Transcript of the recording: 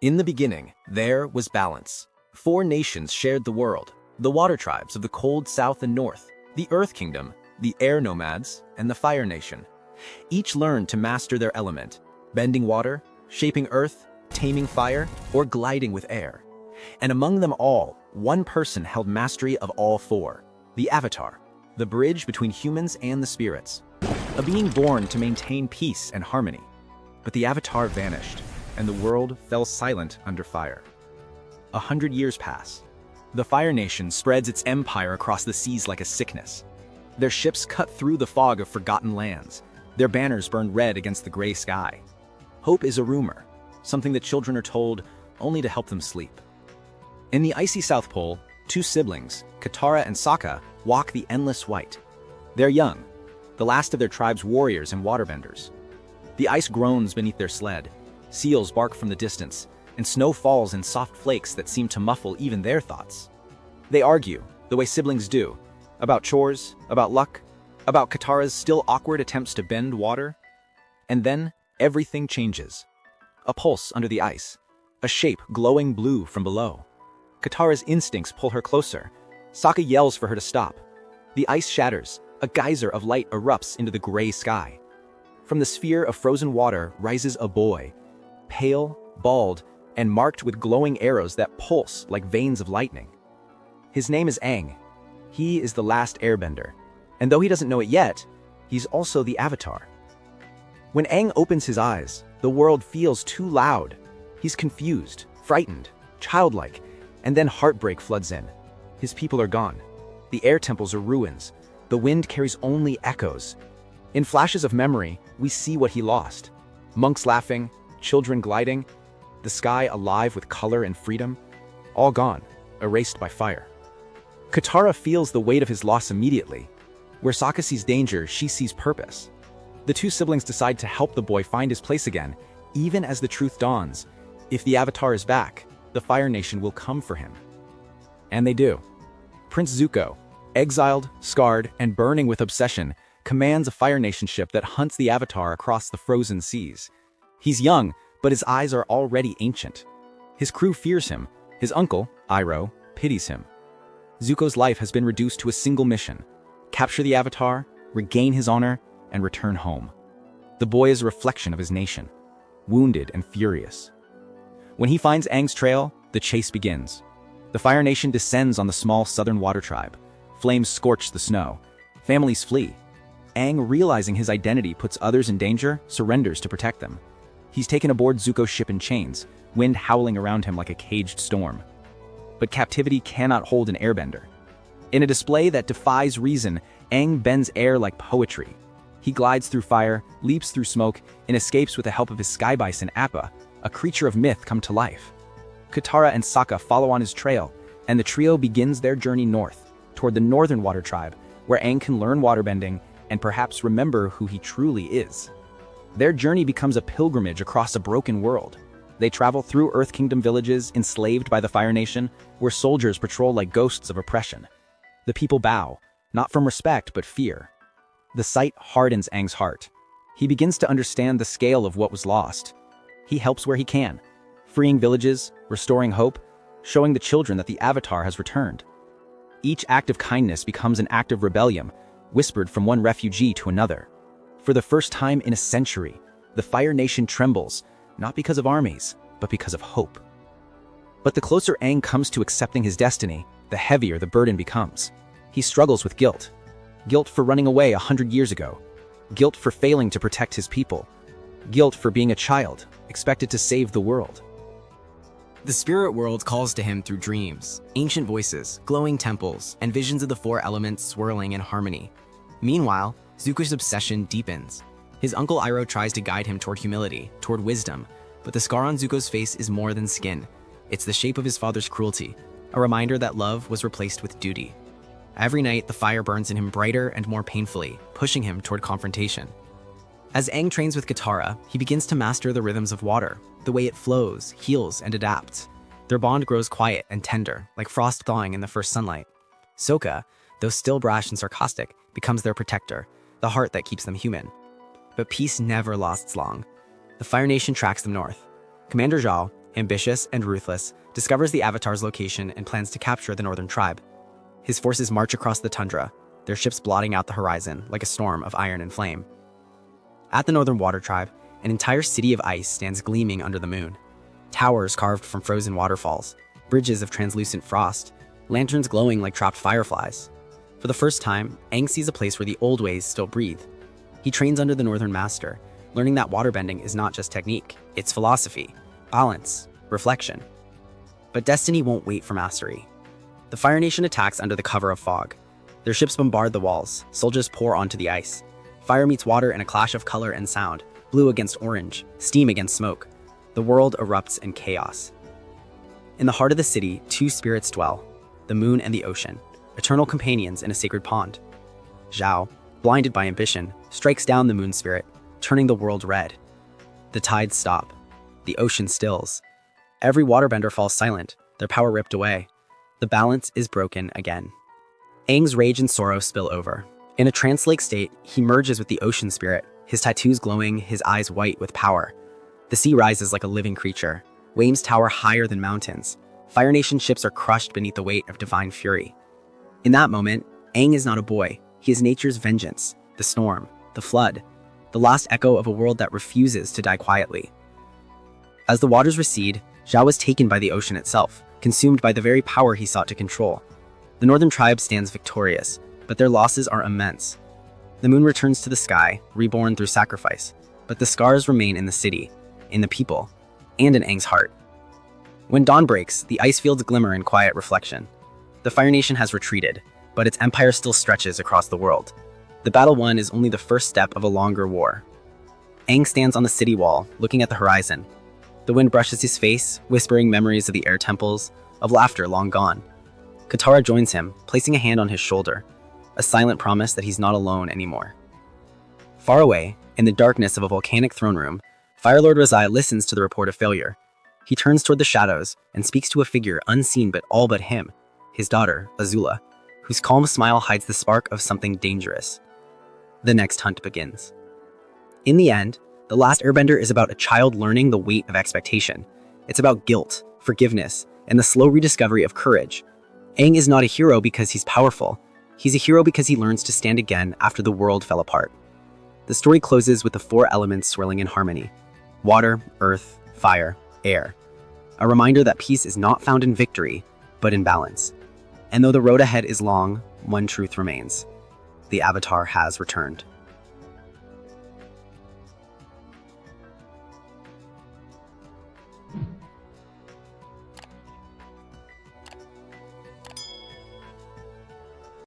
In the beginning, there was balance. 4 nations shared the world: the water tribes of the cold south and north, the earth kingdom, the air nomads, and the fire nation. Each learned to master their element, bending water, shaping earth, taming fire, or gliding with air. And among them all, one person held mastery of all 4, the Avatar, the bridge between humans and the spirits, a being born to maintain peace and harmony. But the Avatar vanished, and the world fell silent under fire. 100 years pass. The Fire Nation spreads its empire across the seas like a sickness. Their ships cut through the fog of forgotten lands. Their banners burn red against the gray sky. Hope is a rumor, something that children are told only to help them sleep. In the icy South Pole, 2 siblings, Katara and Sokka, walk the endless white. They're young, the last of their tribe's warriors and waterbenders. The ice groans beneath their sled, seals bark from the distance, and snow falls in soft flakes that seem to muffle even their thoughts. They argue, the way siblings do, about chores, about luck, about Katara's still awkward attempts to bend water. And then, everything changes. A pulse under the ice, a shape glowing blue from below. Katara's instincts pull her closer. Sokka yells for her to stop. The ice shatters, a geyser of light erupts into the gray sky. From the sphere of frozen water rises a boy, pale, bald, and marked with glowing arrows that pulse like veins of lightning. His name is Aang. He is the Last Airbender, and though he doesn't know it yet, he's also the Avatar. When Aang opens his eyes, the world feels too loud. He's confused, frightened, childlike, and then heartbreak floods in. His people are gone. The air temples are ruins. The wind carries only echoes. In flashes of memory, we see what he lost. Monks laughing, children gliding, the sky alive with color and freedom, all gone, erased by fire. Katara feels the weight of his loss immediately. Where Sokka sees danger, she sees purpose. The 2 siblings decide to help the boy find his place again, even as the truth dawns. If the Avatar is back, the Fire Nation will come for him. And they do. Prince Zuko, exiled, scarred, and burning with obsession, commands a Fire Nation ship that hunts the Avatar across the frozen seas. He's young, but his eyes are already ancient. His crew fears him. His uncle, Iroh, pities him. Zuko's life has been reduced to a single mission: capture the Avatar, regain his honor, and return home. The boy is a reflection of his nation, wounded and furious. When he finds Aang's trail, the chase begins. The Fire Nation descends on the small southern water tribe. Flames scorch the snow. Families flee. Aang, realizing his identity puts others in danger, surrenders to protect them. He's taken aboard Zuko's ship in chains, wind howling around him like a caged storm. But captivity cannot hold an airbender. In a display that defies reason, Aang bends air like poetry. He glides through fire, leaps through smoke, and escapes with the help of his sky bison Appa, a creature of myth come to life. Katara and Sokka follow on his trail, and the trio begins their journey north, toward the northern water tribe, where Aang can learn waterbending and perhaps remember who he truly is. Their journey becomes a pilgrimage across a broken world. They travel through Earth Kingdom villages enslaved by the Fire Nation, where soldiers patrol like ghosts of oppression. The people bow, not from respect but fear. The sight hardens Aang's heart. He begins to understand the scale of what was lost. He helps where he can, freeing villages, restoring hope, showing the children that the Avatar has returned. Each act of kindness becomes an act of rebellion, whispered from one refugee to another. For the first time in a century, the Fire Nation trembles, not because of armies, but because of hope. But the closer Aang comes to accepting his destiny, the heavier the burden becomes. He struggles with guilt. Guilt for running away 100 years ago. Guilt for failing to protect his people. Guilt for being a child, expected to save the world. The spirit world calls to him through dreams, ancient voices, glowing temples, and visions of the 4 elements swirling in harmony. Meanwhile, Zuko's obsession deepens. His uncle Iroh tries to guide him toward humility, toward wisdom, but the scar on Zuko's face is more than skin. It's the shape of his father's cruelty, a reminder that love was replaced with duty. Every night, the fire burns in him brighter and more painfully, pushing him toward confrontation. As Aang trains with Katara, he begins to master the rhythms of water, the way it flows, heals, and adapts. Their bond grows quiet and tender, like frost thawing in the first sunlight. Sokka, though still brash and sarcastic, becomes their protector, the heart that keeps them human. But peace never lasts long. The Fire Nation tracks them north. Commander Zhao, ambitious and ruthless, discovers the Avatar's location and plans to capture the northern tribe. His forces march across the tundra, their ships blotting out the horizon like a storm of iron and flame. At the northern water tribe, an entire city of ice stands gleaming under the moon. Towers carved from frozen waterfalls, bridges of translucent frost, lanterns glowing like trapped fireflies. For the first time, Aang sees a place where the old ways still breathe. He trains under the Northern Master, learning that waterbending is not just technique, it's philosophy, balance, reflection. But destiny won't wait for mastery. The Fire Nation attacks under the cover of fog. Their ships bombard the walls, soldiers pour onto the ice. Fire meets water in a clash of color and sound, blue against orange, steam against smoke. The world erupts in chaos. In the heart of the city, two spirits dwell, the moon and the ocean, eternal companions in a sacred pond. Zhao, blinded by ambition, strikes down the moon spirit, turning the world red. The tides stop. The ocean stills. Every waterbender falls silent, their power ripped away. The balance is broken again. Aang's rage and sorrow spill over. In a trance-like state, he merges with the ocean spirit, his tattoos glowing, his eyes white with power. The sea rises like a living creature. Waves tower higher than mountains. Fire Nation ships are crushed beneath the weight of divine fury. In that moment, Aang is not a boy. He is nature's vengeance, the storm, the flood, the last echo of a world that refuses to die quietly. As the waters recede, Zhao is taken by the ocean itself, consumed by the very power he sought to control. The northern tribe stands victorious, but their losses are immense. The moon returns to the sky, reborn through sacrifice, but the scars remain in the city, in the people, and in Aang's heart. When dawn breaks, the ice fields glimmer in quiet reflection. The Fire Nation has retreated, but its empire still stretches across the world. The battle won is only the first step of a longer war. Aang stands on the city wall, looking at the horizon. The wind brushes his face, whispering memories of the air temples, of laughter long gone. Katara joins him, placing a hand on his shoulder, a silent promise that he's not alone anymore. Far away, in the darkness of a volcanic throne room, Fire Lord Razai listens to the report of failure. He turns toward the shadows and speaks to a figure unseen but all but him, his daughter, Azula, whose calm smile hides the spark of something dangerous. The next hunt begins. In the end, The Last Airbender is about a child learning the weight of expectation. It's about guilt, forgiveness, and the slow rediscovery of courage. Aang is not a hero because he's powerful. He's a hero because he learns to stand again after the world fell apart. The story closes with the four elements swirling in harmony: water, earth, fire, air. A reminder that peace is not found in victory, but in balance. And though the road ahead is long, one truth remains: the Avatar has returned.